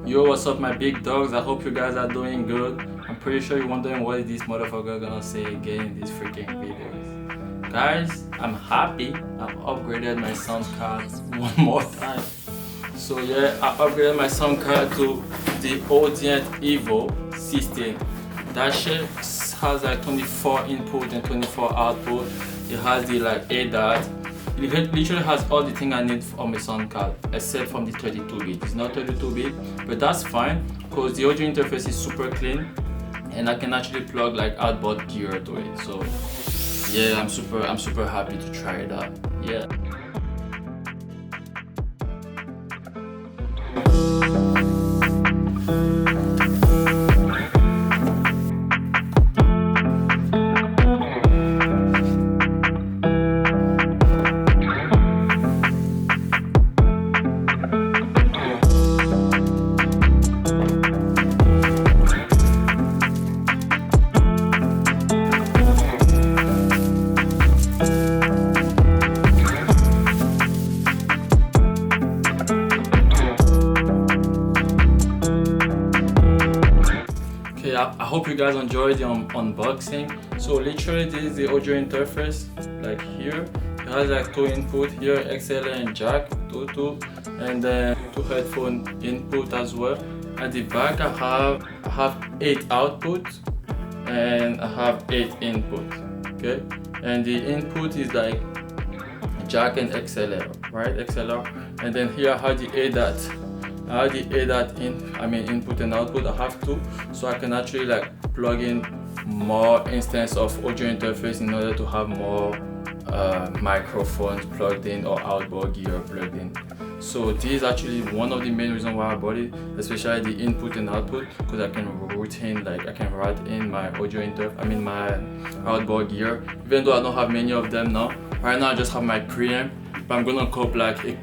Yo, what's up my big dogs? I hope you guys are doing good. I'm pretty sure you're wondering what is this motherfucker gonna say again in these freaking videos. Guys, I'm happy I've upgraded my sound card one more time. So yeah, I upgraded my sound card to the Audient Evo 16. That shit has like 24 input and 24 output. It has the like ADAT. It literally has all the thing I need on my sound card except from the 32-bit. It's not 32-bit, but that's fine because the audio interface is super clean and I can actually plug like outboard gear to it. So yeah, I'm super happy to try it out. Yeah. I hope you guys enjoyed the unboxing. So literally this is the audio interface, like here. It has like 2 input here, XLR and jack, 2, and then 2 headphone input as well. At the back I have 8 outputs and I have 8 input. Okay, and the input is like jack and XLR, right? XLR, and then here I have the ADAT. I have the ADAT input and output. I have 2, so I can actually like plug in more instance of audio interface in order to have more microphones plugged in or outboard gear plugged in. So this is actually one of the main reasons why I bought it, especially the input and output, because I can route in my audio interface, my outboard gear. Even though I don't have many of them now. Right now I just have my preamp. But I'm gonna cope like a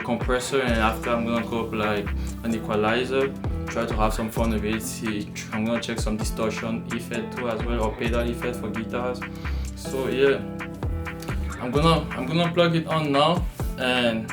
compressor, and after I'm gonna cope like an equalizer. Try to have some fun with it. See, I'm gonna check some distortion effect too as well, or pedal effect for guitars. So yeah, I'm gonna plug it on now, and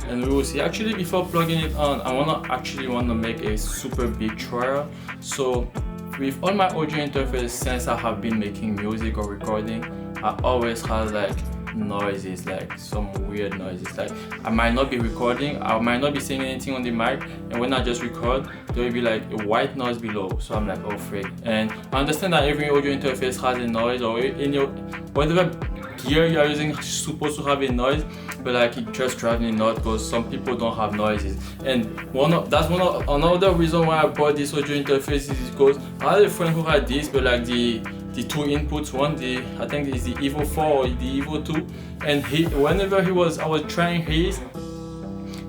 we will see. Actually, before plugging it on, I wanna make a super big trial. So with all my audio interface, since I have been making music or recording, I always have like noises, like some weird noises. Like I might not be recording, I might not be saying anything on the mic, and when I just record there will be like a white noise below. So I'm like, oh freak. And I understand that every audio interface has a noise, or in your whatever gear you are using is supposed to have a noise, but like it just drives me nuts because some people don't have noises. And another reason why I bought this audio interface is because I had a friend who had this, but like the 2 inputs one, I think it's the Evo 4 or the Evo 2, and whenever I was trying his,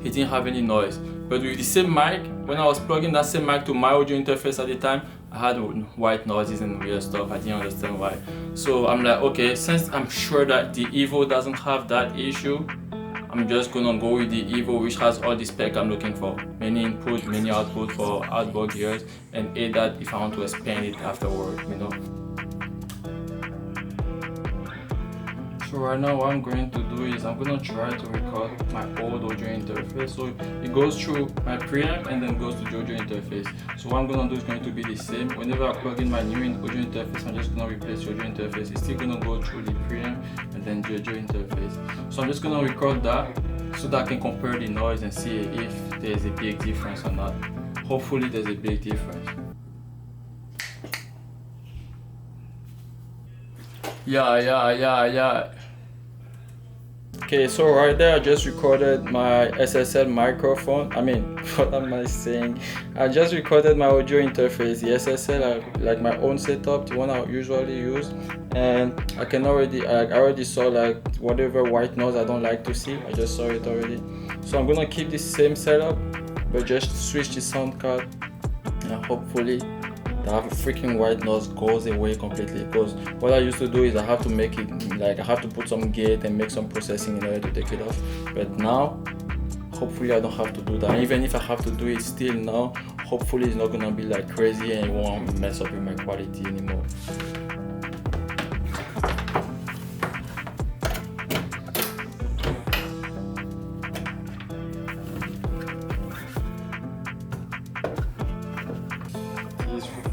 he didn't have any noise. But with the same mic, when I was plugging that same mic to my audio interface at the time, I had white noises and weird stuff. I didn't understand why. So I'm like, okay, since I'm sure that the Evo doesn't have that issue, I'm just gonna go with the Evo, which has all the spec I'm looking for. Many input, many output for outboard gears, and ADAT if I want to expand it afterward, you know. So right now what I'm going to do is I'm going to try to record my old audio interface. So it goes through my preamp and then goes to the audio interface. So what I'm going to do is going to be the same. Whenever I plug in my new audio interface, I'm just going to replace the audio interface. It's still going to go through the preamp and then the audio interface. So I'm just going to record that so that I can compare the noise and see if there's a big difference or not. Hopefully there's a big difference. Yeah. Okay, so right there I just recorded my SSL microphone. What am I saying? I just recorded my audio interface, the SSL, like my own setup, the one I usually use, and I already saw like whatever white noise I don't like to see. I just saw it already. So I'm gonna keep the same setup, but just switch the sound card, and hopefully a freaking white noise goes away completely. Because what I used to do is I have to make it like I have to put some gate and make some processing in order to take it off. But now hopefully I don't have to do that. Even if I have to do it still now, hopefully it's not gonna be like crazy and it won't mess up with my quality anymore.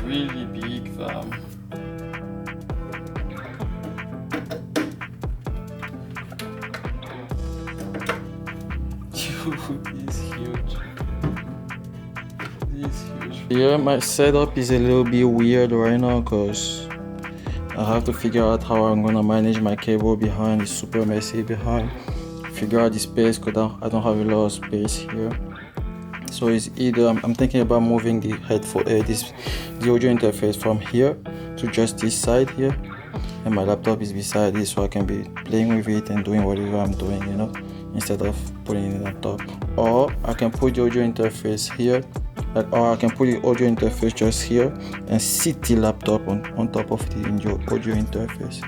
really big, fam. It's huge. It's huge. Yeah, my setup is a little bit weird right now because I have to figure out how I'm gonna manage my cable behind. It's super messy behind. Figure out the space because I don't have a lot of space here. So it's either I'm thinking about moving the headphone, the audio interface from here to just this side here, and my laptop is beside it, so I can be playing with it and doing whatever I'm doing, you know, instead of putting it on top. Or I can put the audio interface here, or I can put the audio interface just here and sit the laptop on top of the audio interface.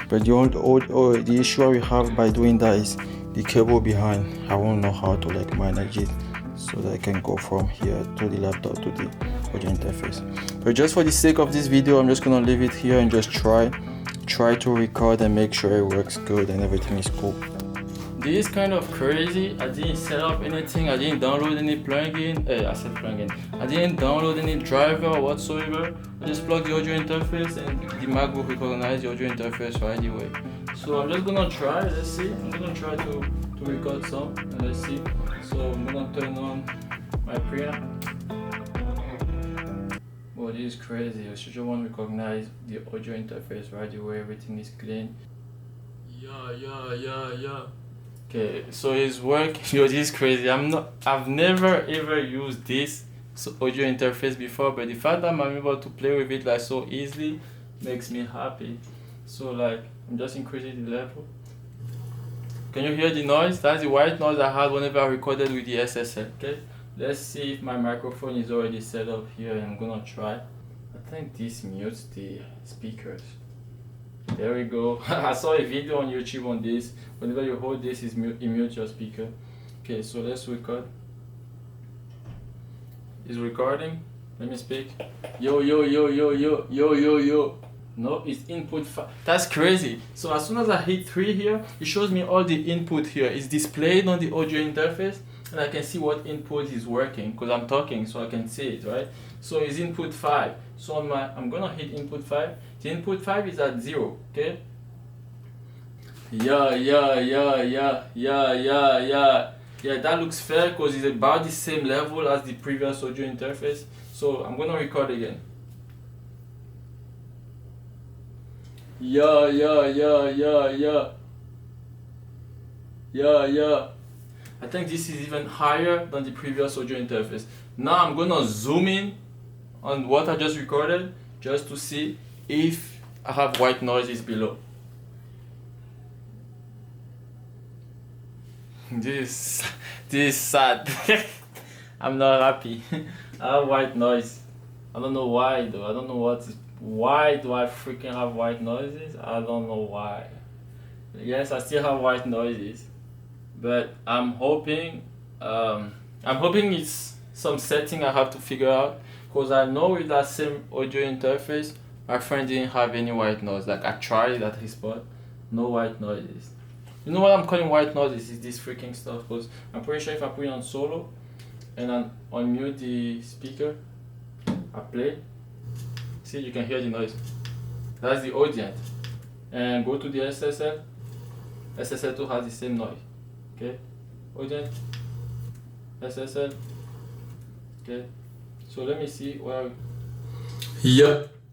But the issue we have by doing that is the cable behind. I won't know how to like manage it so that I can go from here to the laptop to the audio interface. But just for the sake of this video, I'm just gonna leave it here and just try to record and make sure it works good and everything is cool. This is kind of crazy. I didn't set up anything. I didn't download any plugin. I said plugin. I didn't download any driver whatsoever. I just plugged the audio interface and the Mac will recognize the audio interface right away. So I'm just gonna try. Let's see. I'm gonna try to record some and let's see. So I'm gonna turn on my preamp. Well, this is crazy. I should want to recognize the audio interface right away. Everything is clean. Yeah. Okay, so it's working. Yo, this is crazy. I've never ever used this audio interface before, but the fact that I'm able to play with it like so easily makes me happy. So like I'm just increasing the level. Can you hear the noise? That's the white noise I had whenever I recorded with the SSL. Okay, let's see if my microphone is already set up here, and I'm gonna try. I think this mutes the speakers. There we go. I saw a video on YouTube on this. Whenever you hold this, it mutes your speaker. Okay, so let's record. It's recording. Let me speak. Yo. No, it's input 5. That's crazy. So as soon as I hit 3 here, it shows me all the input here. It's displayed on the audio interface, and I can see what input is working because I'm talking, so I can see it, right? So it's input 5. So I'm gonna hit input 5. The input 5 is at 0. Okay. Yeah. That looks fair because it's about the same level as the previous audio interface. So I'm gonna record again. Yeah. I think this is even higher than the previous audio interface. Now I'm gonna zoom in on what I just recorded just to see if I have white noises below. This is sad. I'm not happy. I have white noise. I don't know why though. I don't know why do I freaking have white noises? I don't know why. Yes, I still have white noises, but I'm hoping it's some setting I have to figure out, because I know with that same audio interface my friend didn't have any white noise. Like I tried at his spot, no white noises. You know what I'm calling white noises is this freaking stuff, because I'm pretty sure if I put it on solo and I unmute the speaker, I play, see, you can hear the noise. That's the Audient. And go to the SSL. SSL2 has the same noise. Okay, Audient, SSL. Okay, so let me see where.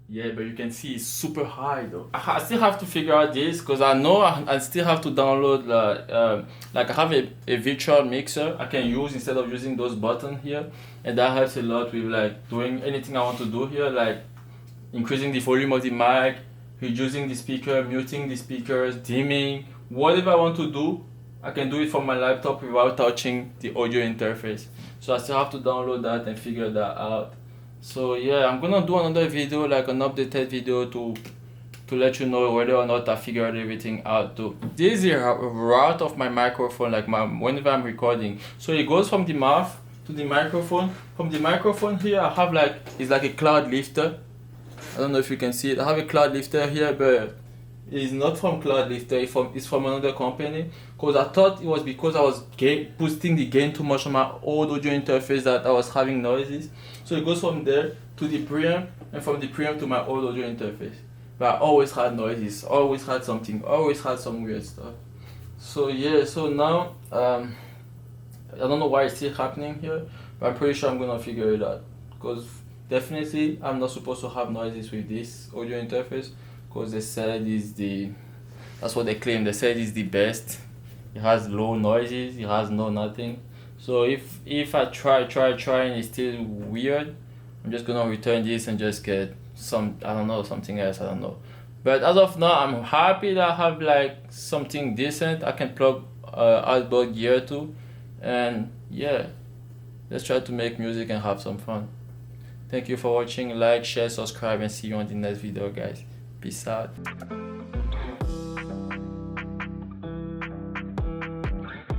Yeah, but you can see it's super high though. I still have to figure out this because I know I still have to download like I have a virtual mixer I can use instead of using those buttons here, and that helps a lot with like doing anything I want to do here, like increasing the volume of the mic, reducing the speaker, muting the speakers, dimming, whatever I want to do. I can do it from my laptop without touching the audio interface. So I still have to download that and figure that out. So yeah, I'm gonna do another video, like an updated video to let you know whether or not I figured everything out too. This is the route of my microphone, like whenever I'm recording. So it goes from the mouth to the microphone. From the microphone here, I have it's like a cloud lifter. I don't know if you can see it. I have a cloud lifter here, but it's not from Cloud Lifter, it's from another company. Because I thought it was because I was boosting the gain too much on my old audio interface that I was having noises. So it goes from there to the preamp, and from the preamp to my old audio interface. But I always had noises, always had something, always had some weird stuff. So yeah, so now I don't know why it's still happening here, but I'm pretty sure I'm gonna figure it out. Because definitely I'm not supposed to have noises with this audio interface, because they said that's what they claim. They said it's the best. It has low noises, it has no nothing. So if I try and it's still weird, I'm just gonna return this and just get something else, I don't know. But as of now, I'm happy that I have like something decent I can plug outboard gear to, and yeah, let's try to make music and have some fun. Thank you for watching. Like, share, subscribe, and see you on the next video, guys. Peace out.